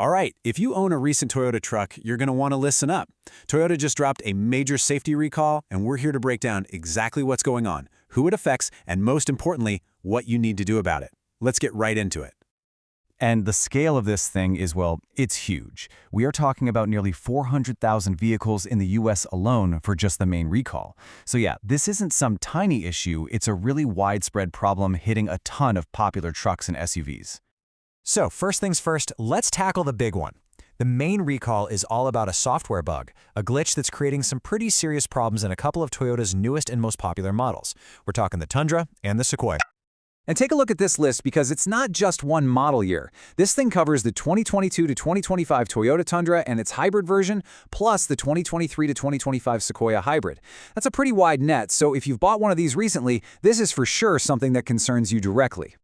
All right, if you own a recent Toyota truck, you're going to want to listen up. Toyota just dropped a major safety recall, and we're here to break down exactly what's going on, who it affects, and most importantly, what you need to do about it. Let's get right into it. And the scale of this thing is, well, it's huge. We are talking about nearly 400,000 vehicles in the US alone for just the main recall. So yeah, this isn't some tiny issue, it's a really widespread problem hitting a ton of popular trucks and SUVs. So first things first, let's tackle the big one. The main recall is all about a software bug, a glitch that's creating some pretty serious problems in a couple of Toyota's newest and most popular models. We're talking the Tundra and the Sequoia. And take a look at this list because it's not just one model year. This thing covers the 2022 to 2025 Toyota Tundra and its hybrid version, plus the 2023 to 2025 Sequoia hybrid. That's a pretty wide net, so if you've bought one of these recently, this is for sure something that concerns you directly.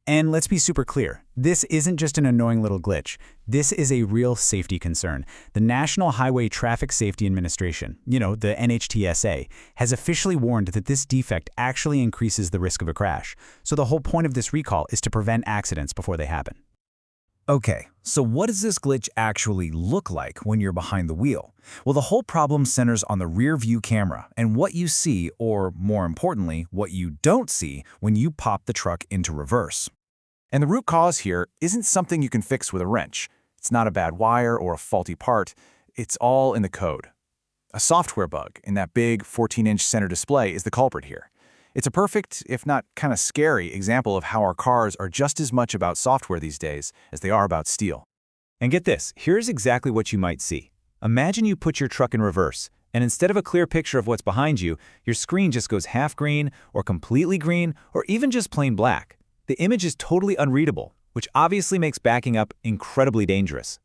And let's be super clear, this isn't just an annoying little glitch. This is a real safety concern. The National Highway Traffic Safety Administration, the NHTSA, has officially warned that this defect actually increases the risk of a crash. So the whole point of this recall is to prevent accidents before they happen. Okay, so what does this glitch actually look like when you're behind the wheel? Well, the whole problem centers on the rear view camera and what you see, or more importantly, what you don't see when you pop the truck into reverse. And the root cause here isn't something you can fix with a wrench. It's not a bad wire or a faulty part. It's all in the code. A software bug in that big 14-inch center display is the culprit here. It's a perfect, if not kind of scary, example of how our cars are just as much about software these days as they are about steel. And get this, here's exactly what you might see. Imagine you put your truck in reverse, and instead of a clear picture of what's behind you, your screen just goes half green, or completely green, or even just plain black. The image is totally unreadable, which obviously makes backing up incredibly dangerous.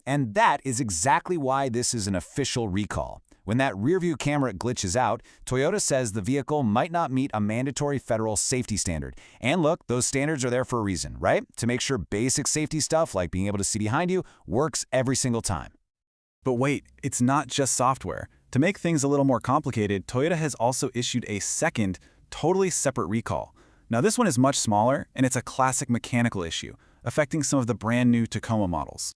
And that is exactly why this is an official recall. When that rearview camera glitches out, Toyota says the vehicle might not meet a mandatory federal safety standard. And look, those standards are there for a reason, right? To make sure basic safety stuff like being able to see behind you works every single time. But wait, it's not just software. To make things a little more complicated, Toyota has also issued a second, totally separate recall. Now this one is much smaller, and it's a classic mechanical issue, affecting some of the brand new Tacoma models.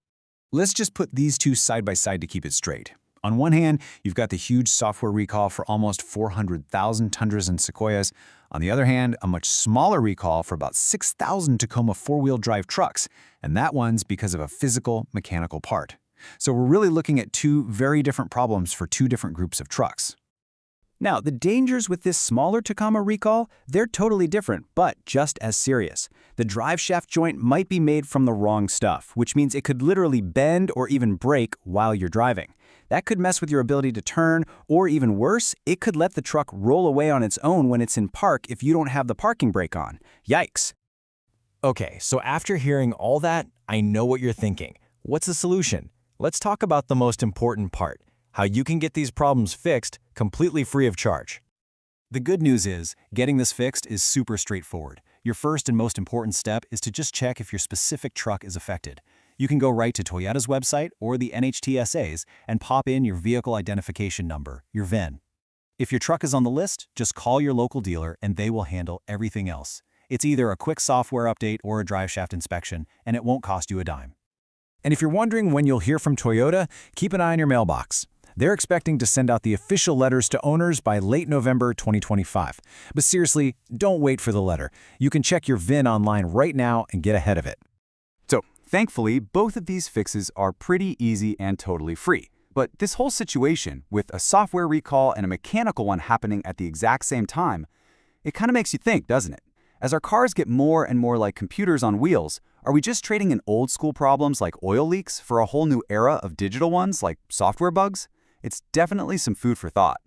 Let's just put these two side by side to keep it straight. On one hand, you've got the huge software recall for almost 400,000 Tundras and Sequoias. On the other hand, a much smaller recall for about 6,000 Tacoma four-wheel drive trucks, and that one's because of a physical mechanical part. So we're really looking at two very different problems for two different groups of trucks. Now, the dangers with this smaller Tacoma recall, they're totally different, but just as serious. The drive shaft joint might be made from the wrong stuff, which means it could literally bend or even break while you're driving. That could mess with your ability to turn, or even worse, it could let the truck roll away on its own when it's in park if you don't have the parking brake on. Yikes. Okay, so after hearing all that, I know what you're thinking. What's the solution? Let's talk about the most important part, how you can get these problems fixed completely free of charge. The good news is, getting this fixed is super straightforward. Your first and most important step is to just check if your specific truck is affected. You can go right to Toyota's website or the NHTSA's and pop in your vehicle identification number, your VIN. If your truck is on the list, just call your local dealer and they will handle everything else. It's either a quick software update or a drive shaft inspection, and it won't cost you a dime. And if you're wondering when you'll hear from Toyota, keep an eye on your mailbox. They're expecting to send out the official letters to owners by late November 2025. But seriously, don't wait for the letter. You can check your VIN online right now and get ahead of it. So, thankfully, both of these fixes are pretty easy and totally free. But this whole situation, with a software recall and a mechanical one happening at the exact same time, it kind of makes you think, doesn't it? As our cars get more and more like computers on wheels, are we just trading in old school problems like oil leaks for a whole new era of digital ones like software bugs? It's definitely some food for thought.